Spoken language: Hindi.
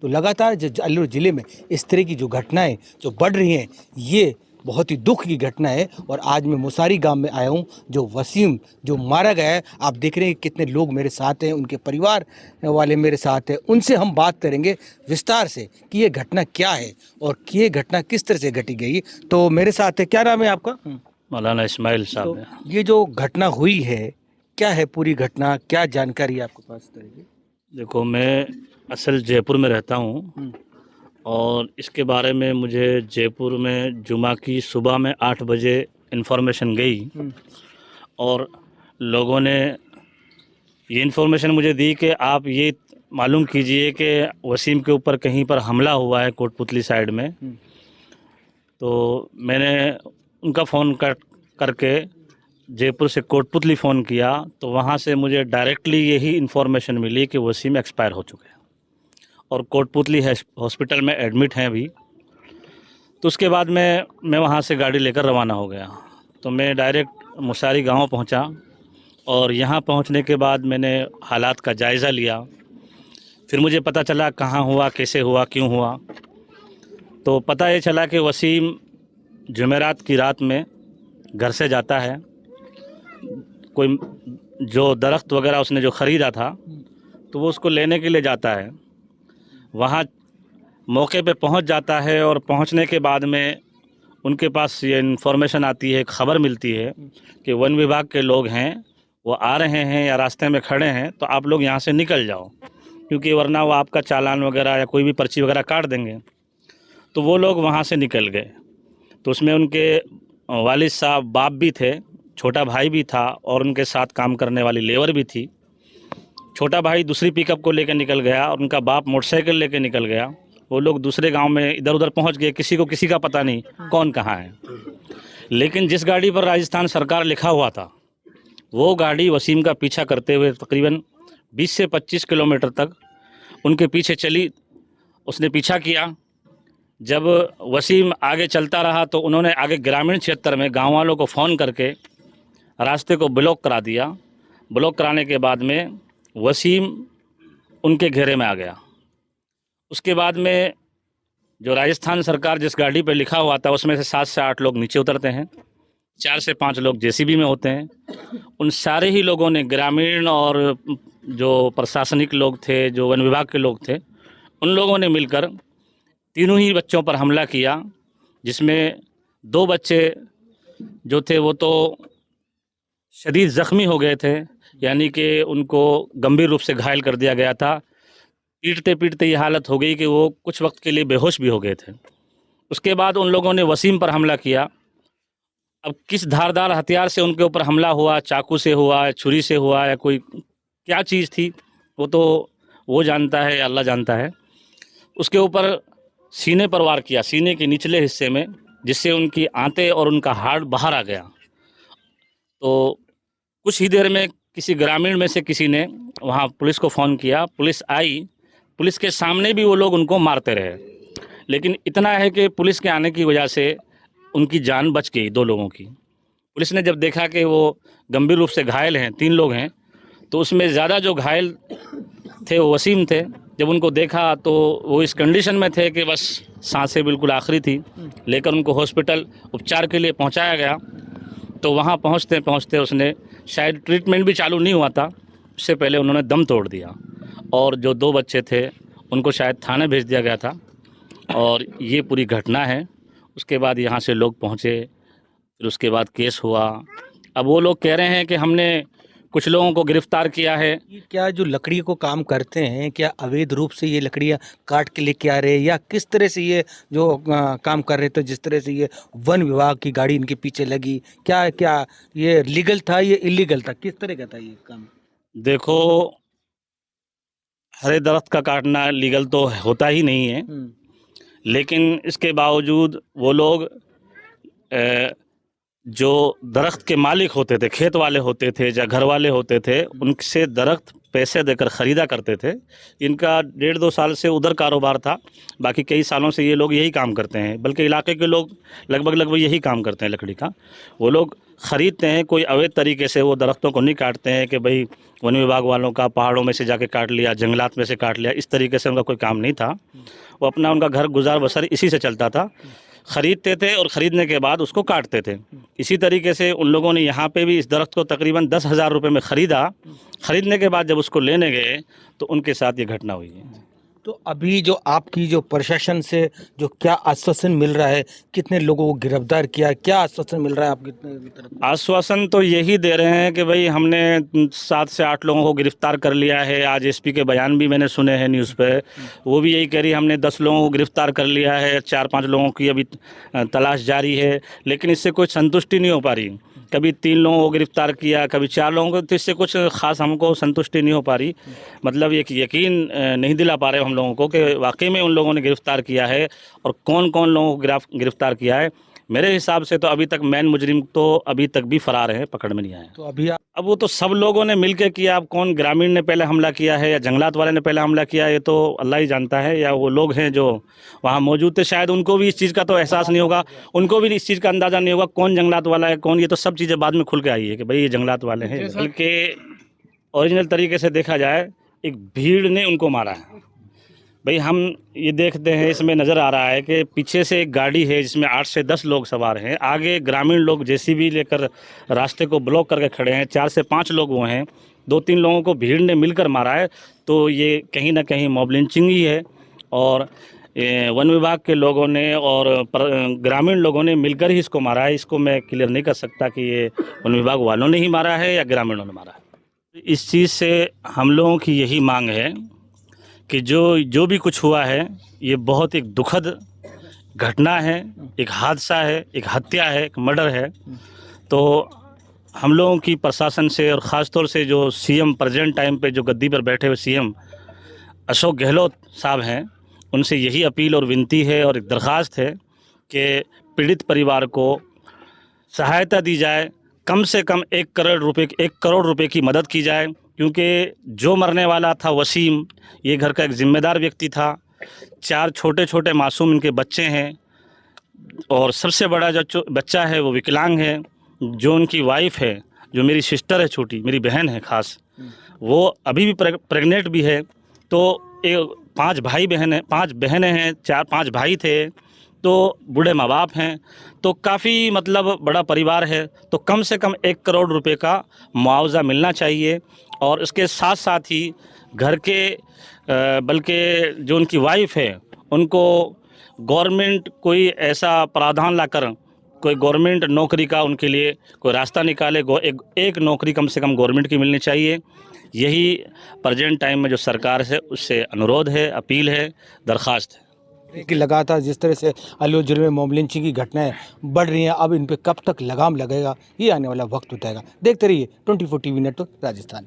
तो लगातार जो अल्लूर ज़िले में इस तरह की जो घटनाएं जो बढ़ रही हैं, ये बहुत ही दुख की घटना है। और आज मैं मुसारी गांव में आया हूं, जो वसीम जो मारा गया है। आप देख रहे हैं कितने लोग मेरे साथ हैं, उनके परिवार वाले मेरे साथ हैं। उनसे हम बात करेंगे विस्तार से कि ये घटना क्या है और कि ये घटना किस तरह से घटी गई। तो मेरे साथ है, क्या नाम है आपका? मौलाना इस्माइल साहब तो है। ये जो घटना हुई है, क्या है पूरी घटना, क्या जानकारी है आपके पास इस तरह की? देखो, मैं असल जयपुर में रहता हूँ और इसके बारे में मुझे जयपुर में जुमा की सुबह में 8 बजे इन्फॉर्मेशन गई और लोगों ने ये इन्फॉर्मेशन मुझे दी कि आप ये मालूम कीजिए कि वसीम के ऊपर कहीं पर हमला हुआ है कोटपुतली साइड में। तो मैंने उनका फ़ोन करके जयपुर से कोटपुतली फ़ोन किया, तो वहाँ से मुझे डायरेक्टली यही इन्फॉर्मेशन मिली कि वसीम एक्सपायर हो चुके हैं और कोटपुतली हॉस्पिटल में एडमिट हैं अभी। तो उसके बाद मैं वहाँ से गाड़ी लेकर रवाना हो गया। तो मैं डायरेक्ट मुसारी गांव पहुँचा और यहाँ पहुँचने के बाद मैंने हालात का जायज़ा लिया। फिर मुझे पता चला कहाँ हुआ, कैसे हुआ, क्यों हुआ। तो पता ये चला कि वसीम जुमेरात की रात में घर से जाता है, कोई जो दरख्त वगैरह उसने जो ख़रीदा था तो वो उसको लेने के लिए जाता है। वहाँ मौके पे पहुँच जाता है और पहुँचने के बाद में उनके पास ये इन्फॉर्मेशन आती है, खबर मिलती है कि वन विभाग के लोग हैं, वो आ रहे हैं या रास्ते में खड़े हैं, तो आप लोग यहाँ से निकल जाओ, क्योंकि वरना वो आपका चालान वगैरह या कोई भी पर्ची वगैरह काट देंगे। तो वो लोग वहाँ से निकल गए। तो उसमें उनके वालिद साहब, बाप भी थे, छोटा भाई भी था और उनके साथ काम करने वाली लेबर भी थी। छोटा भाई दूसरी पिकअप को लेकर निकल गया और उनका बाप मोटरसाइकिल लेकर निकल गया। वो लोग दूसरे गांव में इधर उधर पहुंच गए, किसी को किसी का पता नहीं कौन कहाँ है। लेकिन जिस गाड़ी पर राजस्थान सरकार लिखा हुआ था, वो गाड़ी वसीम का पीछा करते हुए तकरीबन 20 से 25 किलोमीटर तक उनके पीछे चली। उसने पीछा किया। जब वसीम आगे चलता रहा तो उन्होंने आगे ग्रामीण क्षेत्र में गाँव वालों को फ़ोन करके रास्ते को ब्लॉक करा दिया। ब्लॉक कराने के बाद में वसीम उनके घेरे में आ गया। उसके बाद में जो राजस्थान सरकार जिस गाड़ी पर लिखा हुआ था, उसमें से 7 से 8 लोग नीचे उतरते हैं, 4 से 5 लोग जेसीबी में होते हैं। उन सारे ही लोगों ने, ग्रामीण और जो प्रशासनिक लोग थे, जो वन विभाग के लोग थे, उन लोगों ने मिलकर तीनों ही बच्चों पर हमला किया, जिसमें 2 बच्चे जो थे वो तो शदीद ज़ख्मी हो गए थे, यानी कि उनको गंभीर रूप से घायल कर दिया गया था। पीटते पीटते ये हालत हो गई कि वो कुछ वक्त के लिए बेहोश भी हो गए थे। उसके बाद उन लोगों ने वसीम पर हमला किया। अब किस धारदार हथियार से उनके ऊपर हमला हुआ, चाकू से हुआ, छुरी से हुआ या कोई क्या चीज़ थी, वो तो वो जानता है या अल्लाह जानता है। उसके ऊपर सीने पर वार किया, सीने के निचले हिस्से में, जिससे उनकी आंतें और उनका हार्ट बाहर आ गया। तो कुछ ही देर में किसी ग्रामीण में से किसी ने वहाँ पुलिस को फ़ोन किया। पुलिस आई। पुलिस के सामने भी वो लोग उनको मारते रहे, लेकिन इतना है कि पुलिस के आने की वजह से उनकी जान बच गई 2 लोगों की। पुलिस ने जब देखा कि वो गंभीर रूप से घायल हैं, 3 लोग हैं, तो उसमें ज़्यादा जो घायल थे वो वसीम थे। जब उनको देखा तो वो इस कंडीशन में थे कि बस सांसें बिल्कुल आखिरी थी, लेकर उनको हॉस्पिटल उपचार के लिए पहुंचाया गया। तो वहां पहुंचते पहुंचते उसने, शायद ट्रीटमेंट भी चालू नहीं हुआ था, उससे पहले उन्होंने दम तोड़ दिया और जो 2 बच्चे थे उनको शायद थाने भेज दिया गया था। और ये पूरी घटना है। उसके बाद यहाँ से लोग पहुँचे, फिर उसके बाद केस हुआ। अब वो लोग कह रहे हैं कि हमने कुछ लोगों को गिरफ्तार किया है। ये क्या जो लकड़ी को काम करते हैं, क्या अवैध रूप से ये लकड़ियाँ काट के लेके आ रहे हैं, या किस तरह से ये जो काम कर रहे थे, जिस तरह से ये वन विभाग की गाड़ी इनके पीछे लगी, क्या क्या ये लीगल था, ये इलीगल था, किस तरह का था ये काम? देखो, हरे दरख्त का काटना लीगल तो होता ही नहीं है, लेकिन इसके बावजूद वो लोग जो दरख्त के मालिक होते थे, खेत वाले होते थे या घर वाले होते थे, उनसे दरख्त पैसे देकर ख़रीदा करते थे। इनका 1.5-2 साल से उधर कारोबार था, बाकी कई सालों से ये लोग यही काम करते हैं, बल्कि इलाके के लोग लगभग यही काम करते हैं लकड़ी का। वो लोग ख़रीदते हैं, कोई अवैध तरीके से वो दरख्तों को नहीं काटते हैं कि भाई वन विभाग वालों का पहाड़ों में से जाके काट लिया, जंगलात में से काट लिया, इस तरीके से उनका कोई काम नहीं था। वो अपना उनका घर गुजार बसर इसी से चलता था, ख़रीदते थे और ख़रीदने के बाद उसको काटते थे। इसी तरीके से उन लोगों ने यहाँ पे भी इस दरख्त को तकरीबन 10,000 रुपये में ख़रीदा। ख़रीदने के बाद जब उसको लेने गए तो उनके साथ ये घटना हुई है। तो अभी जो आपकी जो प्रशासन से जो क्या आश्वासन मिल रहा है, कितने लोगों को गिरफ्तार किया, क्या आश्वासन मिल रहा है आपकी तरफ? आश्वासन तो यही दे रहे हैं कि भाई हमने 7 से 8 लोगों को गिरफ्तार कर लिया है। आज एसपी के बयान भी मैंने सुने हैं न्यूज़ पे, वो भी यही कह रही हमने 10 लोगों को गिरफ्तार कर लिया है, 4-5 लोगों की अभी तलाश जारी है। लेकिन इससे कोई संतुष्टि नहीं हो पा रही। कभी 3 लोगों को गिरफ्तार किया, कभी 4 लोगों को, तो इससे कुछ ख़ास हमको संतुष्टि नहीं हो पा रही। मतलब एक यकीन नहीं दिला पा रहे हम लोगों को कि वाकई में उन लोगों ने गिरफ़्तार किया है और कौन कौन लोगों को गिरफ़्तार किया है। मेरे हिसाब से तो अभी तक मेन मुजरिम तो अभी तक भी फ़रार हैं, पकड़ में नहीं आए। तो अभी अब वो तो सब लोगों ने मिल के किया। अब कौन ग्रामीण ने पहले हमला किया है या जंगलात वाले ने पहले हमला किया है, ये तो अल्लाह ही जानता है। या वो लोग हैं जो वहाँ मौजूद थे, शायद उनको भी इस चीज़ का तो एहसास नहीं होगा, उनको भी इस चीज़ का अंदाज़ा नहीं होगा कौन जंगलात वाला है कौन। ये तो सब चीज़ें बाद में खुल के आई है कि भाई ये जंगलात वाले हैं। बल्कि ओरिजिनल तरीके से देखा जाए, एक भीड़ ने उनको मारा है। भाई हम ये देखते हैं, इसमें नज़र आ रहा है कि पीछे से एक गाड़ी है जिसमें 8 से 10 लोग सवार हैं, आगे ग्रामीण लोग जेसीबी लेकर रास्ते को ब्लॉक करके खड़े हैं, 4 से 5 लोग वो हैं, 2-3 लोगों को भीड़ ने मिलकर मारा है। तो ये कहीं ना कहीं मॉब लिंचिंग ही है और वन विभाग के लोगों ने और ग्रामीण लोगों ने मिलकर ही इसको मारा है। इसको मैं क्लियर नहीं कर सकता कि ये वन विभाग वालों ने ही मारा है या ग्रामीणों ने मारा है। इस चीज़ से हम लोगों की यही मांग है कि जो भी कुछ हुआ है ये बहुत एक दुखद घटना है, एक हादसा है, एक हत्या है, एक मर्डर है। तो हम लोगों की प्रशासन से और ख़ास तौर से जो सीएम प्रेजेंट टाइम पे जो गद्दी पर बैठे हुए सीएम अशोक गहलोत साहब हैं, उनसे यही अपील और विनती है और एक दरख्वास्त है कि पीड़ित परिवार को सहायता दी जाए। कम से कम 1 करोड़ रुपए की मदद की जाए, क्योंकि जो मरने वाला था वसीम, ये घर का एक ज़िम्मेदार व्यक्ति था। 4 छोटे छोटे मासूम इनके बच्चे हैं और सबसे बड़ा जो बच्चा है वो विकलांग है। जो उनकी वाइफ है, जो मेरी सिस्टर है, छोटी मेरी बहन है ख़ास, वो अभी भी प्रेग्नेंट भी है। तो 5 बहनें हैं, 4-5 भाई थे, तो बूढ़े माँ बाप हैं, तो काफ़ी मतलब बड़ा परिवार है। तो कम से कम 1 करोड़ रुपए का मुआवजा मिलना चाहिए। और इसके साथ साथ ही घर के बल्कि जो उनकी वाइफ है उनको गवर्नमेंट कोई ऐसा प्रावधान लाकर कोई गवर्नमेंट नौकरी का उनके लिए कोई रास्ता निकाले। एक नौकरी कम से कम गवर्नमेंट की मिलनी चाहिए। यही प्रेजेंट टाइम में जो सरकार है उससे अनुरोध है, अपील है, दरख्वास्त है। कि लगातार जिस तरह से अल्लू ज़िले में मॉब लिंचिंग की घटनाएं बढ़ रही हैं, अब इन पे कब तक लगाम लगेगा ये आने वाला वक्त बताएगा। देखते रहिए 24 टीवी नेटवर्क राजस्थान।